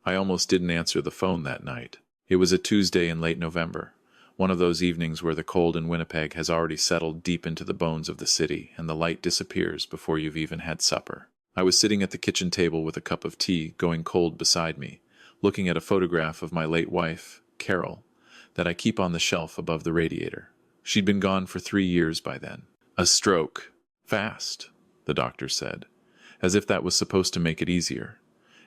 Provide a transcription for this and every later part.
I almost didn't answer the phone that night. It was a Tuesday in late November, one of those evenings where the cold in Winnipeg has already settled deep into the bones of the city and the light disappears before you've even had supper. I was sitting at the kitchen table with a cup of tea going cold beside me, looking at a photograph of my late wife, Carol, that I keep on the shelf above the radiator. She'd been gone for 3 years by then. A stroke. Fast, the doctor said, as if that was supposed to make it easier.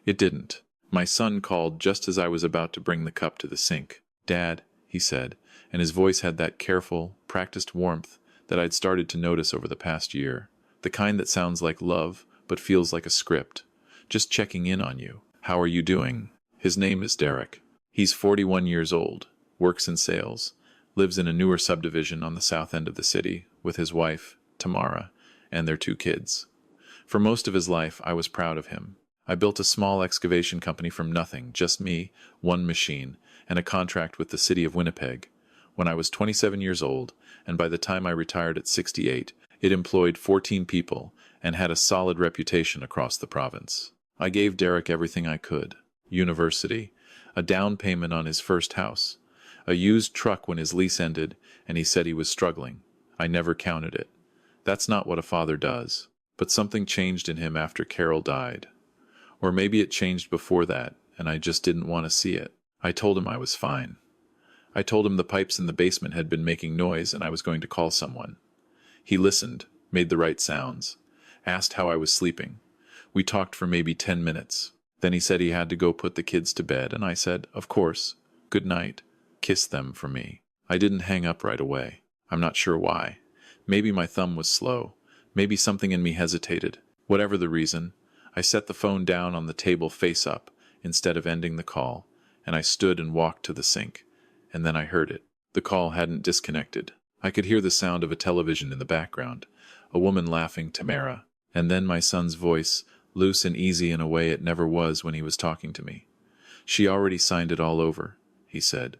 It didn't. My son called just as I was about to bring the cup to the sink. "Dad," he said, and his voice had that careful, practiced warmth that I'd started to notice over the past year. The kind that sounds like love, but feels like a script. "Just checking in on you. How are you doing?" His name is Derek. He's 41 years old, works in sales, lives in a newer subdivision on the south end of the city with his wife, Tamara, and their 2 kids. For most of his life, I was proud of him. I built a small excavation company from nothing, just me, 1 machine, and a contract with the city of Winnipeg. When I was 27 years old, and by the time I retired at 68, it employed 14 people and had a solid reputation across the province. I gave Derek everything I could. University, a down payment on his first house, a used truck when his lease ended, and he said he was struggling. I never counted it. That's not what a father does. But something changed in him after Carol died. Or maybe it changed before that, and I just didn't want to see it. I told him I was fine. I told him the pipes in the basement had been making noise and I was going to call someone. He listened, made the right sounds, asked how I was sleeping. We talked for maybe 10 minutes. Then he said he had to go put the kids to bed, and I said, "Of course. Good night." Kissed them for me. I didn't hang up right away. I'm not sure why. Maybe my thumb was slow. Maybe something in me hesitated. Whatever the reason, I set the phone down on the table face up instead of ending the call, and I stood and walked to the sink, and then I heard it. The call hadn't disconnected. I could hear the sound of a television in the background, a woman laughing, Tamara, and then my son's voice, loose and easy in a way it never was when he was talking to me. "She already signed it all over," he said.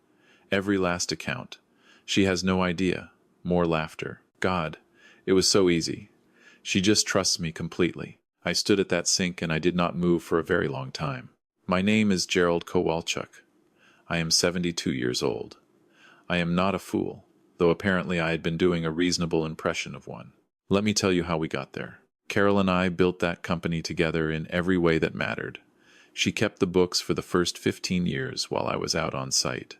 "Every last account. She has no idea." More laughter. God, it was so easy. She just trusts me completely. I stood at that sink and I did not move for a very long time. My name is Gerald Kowalchuk. I am 72 years old. I am not a fool, though apparently I had been doing a reasonable impression of one. Let me tell you how we got there. Carol and I built that company together in every way that mattered. She kept the books for the first 15 years while I was out on site.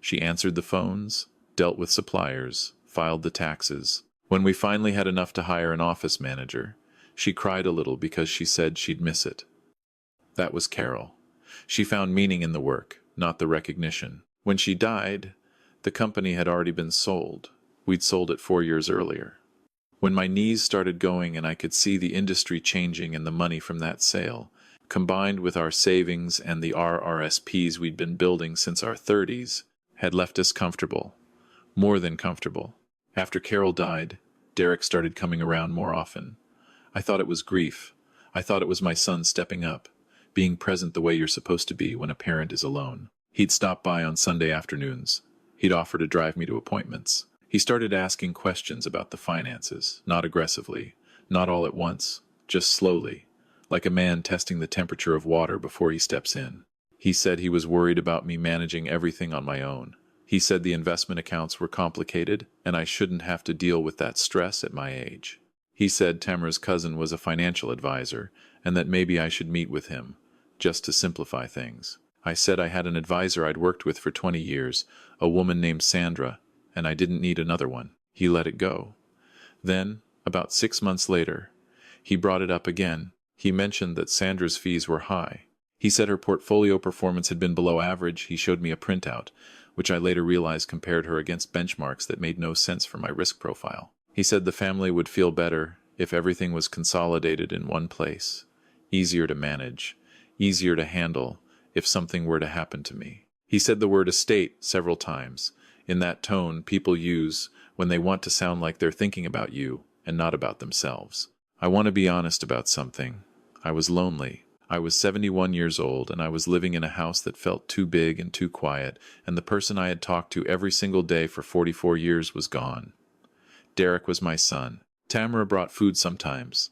She answered the phones, dealt with suppliers, filed the taxes. When we finally had enough to hire an office manager, she cried a little because she said she'd miss it. That was Carol. She found meaning in the work, not the recognition. When she died, the company had already been sold. We'd sold it 4 years earlier. When my knees started going and I could see the industry changing and the money from that sale, combined with our savings and the RRSPs we'd been building since our 30s, had left us comfortable. More than comfortable. After Carol died, Derek started coming around more often. I thought it was grief. I thought it was my son stepping up, being present the way you're supposed to be when a parent is alone. He'd stop by on Sunday afternoons. He'd offer to drive me to appointments. He started asking questions about the finances, not aggressively, not all at once, just slowly, like a man testing the temperature of water before he steps in. He said he was worried about me managing everything on my own. He said the investment accounts were complicated, and I shouldn't have to deal with that stress at my age. He said Tamara's cousin was a financial advisor, and that maybe I should meet with him, just to simplify things. I said I had an advisor I'd worked with for 20 years, a woman named Sandra, and I didn't need another one. He let it go. Then, about 6 months later, he brought it up again. He mentioned that Sandra's fees were high. He said her portfolio performance had been below average. He showed me a printout, which I later realized compared her against benchmarks that made no sense for my risk profile. He said the family would feel better if everything was consolidated in one place, easier to manage, easier to handle if something were to happen to me. He said the word estate several times, in that tone people use when they want to sound like they're thinking about you and not about themselves. I want to be honest about something. I was lonely. I was 71 years old, and I was living in a house that felt too big and too quiet, and the person I had talked to every single day for 44 years was gone. Derek was my son. Tamara brought food sometimes.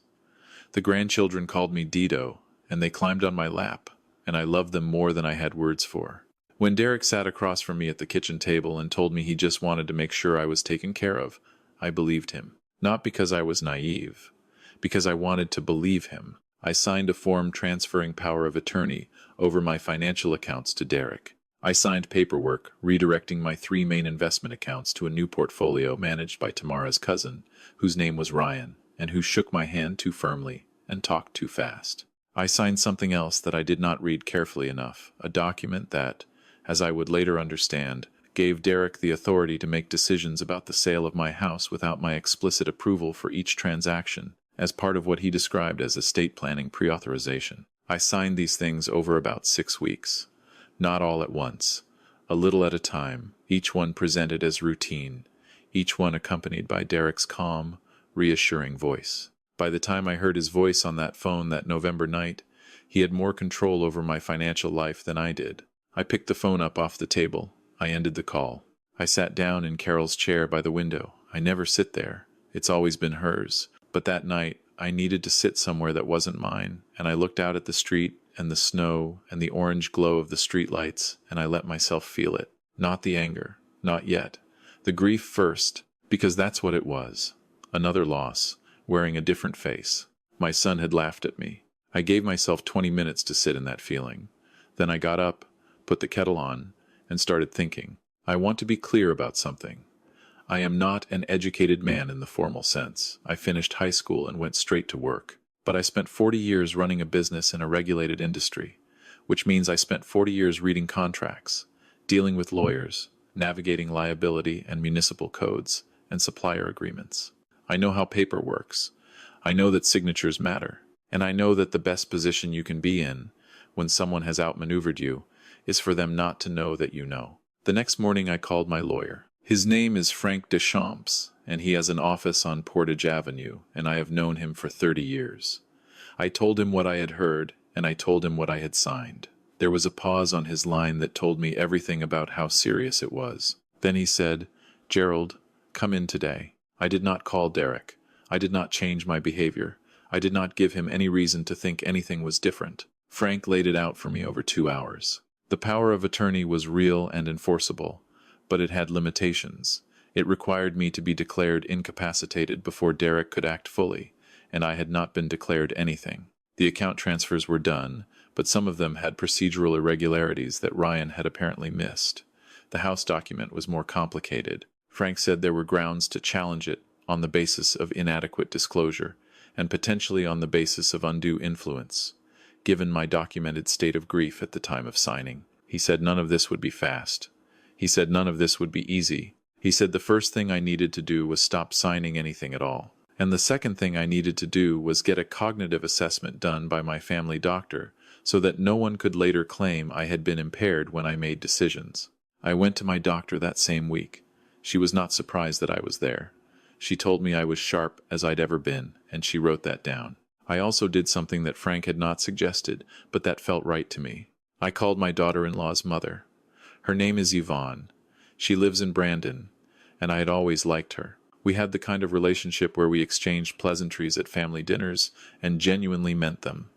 The grandchildren called me Dido, and they climbed on my lap. and I loved them more than I had words for. When Derek sat across from me at the kitchen table and told me he just wanted to make sure I was taken care of, I believed him. Not because I was naive, because I wanted to believe him. I signed a form transferring power of attorney over my financial accounts to Derek. I signed paperwork redirecting my 3 main investment accounts to a new portfolio managed by Tamara's cousin, whose name was Ryan, and who shook my hand too firmly and talked too fast. I signed something else that I did not read carefully enough, a document that, as I would later understand, gave Derek the authority to make decisions about the sale of my house without my explicit approval for each transaction, as part of what he described as estate planning pre-authorization. I signed these things over about 6 weeks. Not all at once, a little at a time, each one presented as routine, each one accompanied by Derek's calm, reassuring voice. By the time I heard his voice on that phone that November night, he had more control over my financial life than I did. I picked the phone up off the table. I ended the call. I sat down in Carol's chair by the window. I never sit there. It's always been hers. But that night, I needed to sit somewhere that wasn't mine, and I looked out at the street and the snow and the orange glow of the streetlights, and I let myself feel it. Not the anger. Not yet. The grief first, because that's what it was. Another loss, wearing a different face. My son had laughed at me. I gave myself 20 minutes to sit in that feeling. Then I got up, put the kettle on, and started thinking. I want to be clear about something. I am not an educated man in the formal sense. I finished high school and went straight to work. But I spent 40 years running a business in a regulated industry, which means I spent 40 years reading contracts, dealing with lawyers, navigating liability and municipal codes, and supplier agreements. I know how paper works. I know that signatures matter. And I know that the best position you can be in, when someone has outmaneuvered you, is for them not to know that you know. The next morning I called my lawyer. His name is Frank Deschamps, and he has an office on Portage Avenue, and I have known him for 30 years. I told him what I had heard, and I told him what I had signed. There was a pause on his line that told me everything about how serious it was. Then he said, "Gerald, come in today." I did not call Derek. I did not change my behavior. I did not give him any reason to think anything was different. Frank laid it out for me over 2 hours. The power of attorney was real and enforceable, but it had limitations. It required me to be declared incapacitated before Derek could act fully, and I had not been declared anything. The account transfers were done, but some of them had procedural irregularities that Ryan had apparently missed. The house document was more complicated. Frank said there were grounds to challenge it on the basis of inadequate disclosure, and potentially on the basis of undue influence, given my documented state of grief at the time of signing. He said none of this would be fast. He said none of this would be easy. He said the first thing I needed to do was stop signing anything at all. And the second thing I needed to do was get a cognitive assessment done by my family doctor so that no one could later claim I had been impaired when I made decisions. I went to my doctor that same week. She was not surprised that I was there. She told me I was sharp as I'd ever been, and she wrote that down. I also did something that Frank had not suggested, but that felt right to me. I called my daughter-in-law's mother. Her name is Yvonne. She lives in Brandon, and I had always liked her. We had the kind of relationship where we exchanged pleasantries at family dinners and genuinely meant them.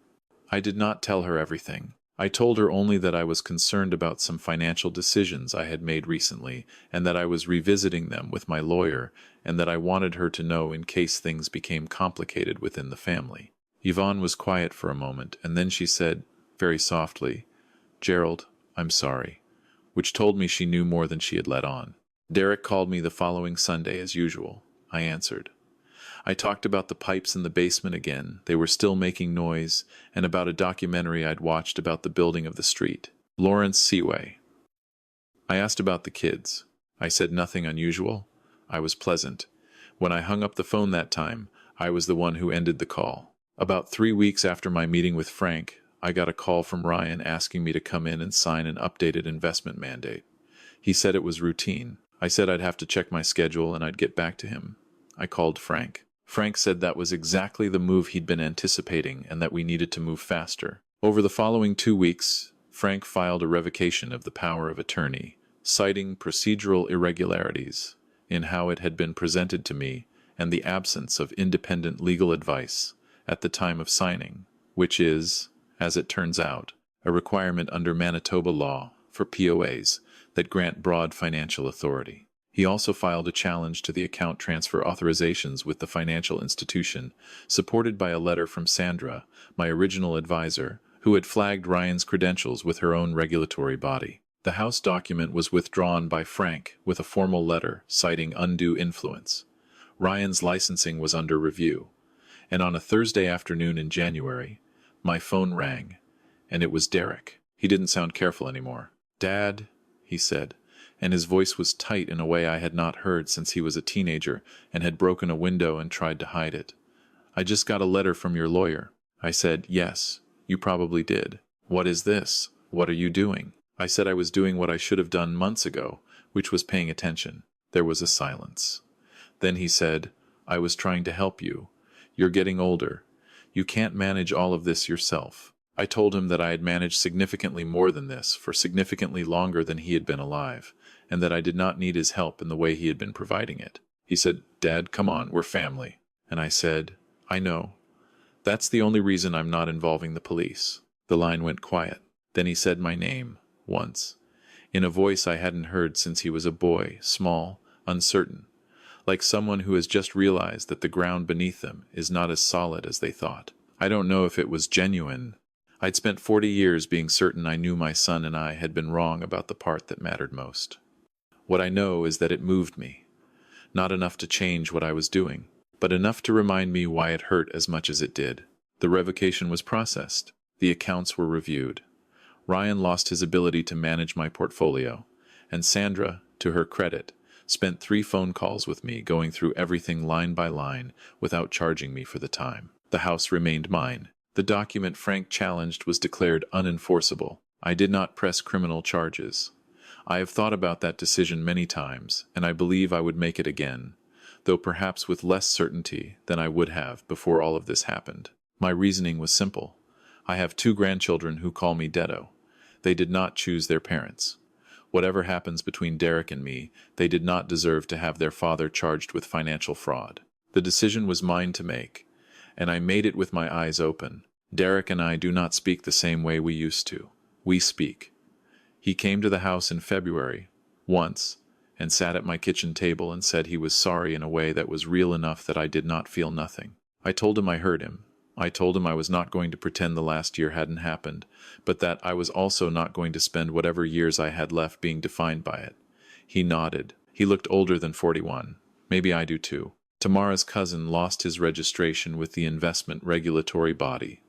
I did not tell her everything. I told her only that I was concerned about some financial decisions I had made recently and that I was revisiting them with my lawyer and that I wanted her to know in case things became complicated within the family. Yvonne was quiet for a moment, and then she said, very softly, "Gerald, I'm sorry," which told me she knew more than she had let on. Derek called me the following Sunday as usual. I answered. I talked about the pipes in the basement again. They were still making noise, and about a documentary I'd watched about the building of the street. Lawrence Seaway. I asked about the kids. I said nothing unusual. I was pleasant. When I hung up the phone that time, I was the one who ended the call. About 3 weeks after my meeting with Frank, I got a call from Ryan asking me to come in and sign an updated investment mandate. He said it was routine. I said I'd have to check my schedule and I'd get back to him. I called Frank. Frank said that was exactly the move he'd been anticipating and that we needed to move faster. Over the following 2 weeks, Frank filed a revocation of the power of attorney, citing procedural irregularities in how it had been presented to me and the absence of independent legal advice at the time of signing, which is, as it turns out, a requirement under Manitoba law for POAs that grant broad financial authority. He also filed a challenge to the account transfer authorizations with the financial institution, supported by a letter from Sandra, my original advisor, who had flagged Ryan's credentials with her own regulatory body. The House document was withdrawn by Frank with a formal letter citing undue influence. Ryan's licensing was under review, and on a Thursday afternoon in January, my phone rang, and it was Derek. He didn't sound careful anymore. "Dad," he said, and his voice was tight in a way I had not heard since he was a teenager and had broken a window and tried to hide it. "I just got a letter from your lawyer." I said, "Yes, you probably did. What is this? What are you doing?" I said I was doing what I should have done months ago, which was paying attention. There was a silence. Then he said, "I was trying to help you. You're getting older. You can't manage all of this yourself." I told him that I had managed significantly more than this for significantly longer than he had been alive, and that I did not need his help in the way he had been providing it. He said, "Dad, come on, we're family." And I said, "I know. That's the only reason I'm not involving the police." The line went quiet. Then he said my name, once, in a voice I hadn't heard since he was a boy, small, uncertain, like someone who has just realized that the ground beneath them is not as solid as they thought. I don't know if it was genuine. I'd spent 40 years being certain I knew my son and I had been wrong about the part that mattered most. What I know is that it moved me. Not enough to change what I was doing, but enough to remind me why it hurt as much as it did. The revocation was processed. The accounts were reviewed. Ryan lost his ability to manage my portfolio, and Sandra, to her credit, spent 3 phone calls with me going through everything line by line without charging me for the time. The house remained mine. The document Frank challenged was declared unenforceable. I did not press criminal charges. I have thought about that decision many times, and I believe I would make it again, though perhaps with less certainty than I would have before all of this happened. My reasoning was simple. I have 2 grandchildren who call me Dedo. They did not choose their parents. Whatever happens between Derek and me, they did not deserve to have their father charged with financial fraud. The decision was mine to make, and I made it with my eyes open. Derek and I do not speak the same way we used to. We speak. He came to the house in February, once, and sat at my kitchen table and said he was sorry in a way that was real enough that I did not feel nothing. I told him I heard him. I told him I was not going to pretend the last year hadn't happened, but that I was also not going to spend whatever years I had left being defined by it. He nodded. He looked older than 41. Maybe I do too. Tamara's cousin lost his registration with the investment regulatory body.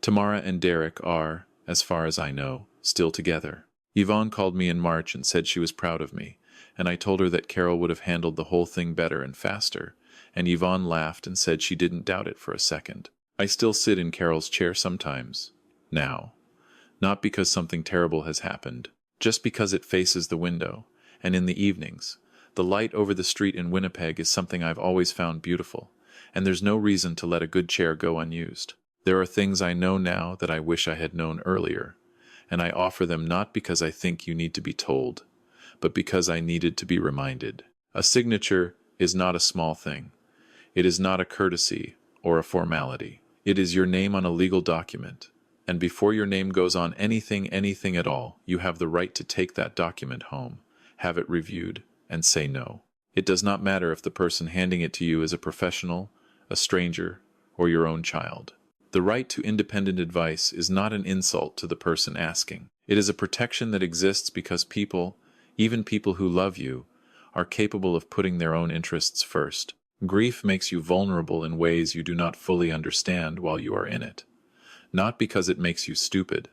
Tamara and Derek are, as far as I know, still together. Yvonne called me in March and said she was proud of me, and I told her that Carol would have handled the whole thing better and faster, and Yvonne laughed and said she didn't doubt it for a second. I still sit in Carol's chair sometimes, now. Not because something terrible has happened, just because it faces the window, and in the evenings, the light over the street in Winnipeg is something I've always found beautiful, and there's no reason to let a good chair go unused. There are things I know now that I wish I had known earlier, and I offer them not because I think you need to be told, but because I needed to be reminded. A signature is not a small thing. It is not a courtesy or a formality. It is your name on a legal document, and before your name goes on anything at all, you have the right to take that document home, have it reviewed, and say no. It does not matter if the person handing it to you is a professional, a stranger, or your own child. The right to independent advice is not an insult to the person asking. It is a protection that exists because people, even people who love you, are capable of putting their own interests first. Grief makes you vulnerable in ways you do not fully understand while you are in it. Not because it makes you stupid,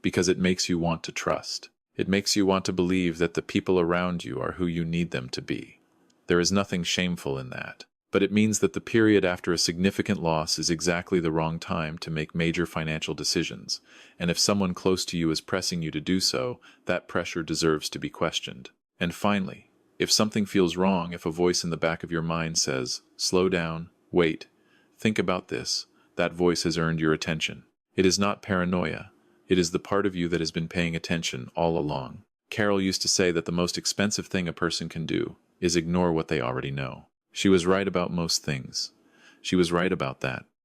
because it makes you want to trust. It makes you want to believe that the people around you are who you need them to be. There is nothing shameful in that. But it means that the period after a significant loss is exactly the wrong time to make major financial decisions, and if someone close to you is pressing you to do so, that pressure deserves to be questioned. And finally, if something feels wrong, if a voice in the back of your mind says, "Slow down, wait, think about this," that voice has earned your attention. It is not paranoia. It is the part of you that has been paying attention all along. Carol used to say that the most expensive thing a person can do is ignore what they already know. She was right about most things. She was right about that.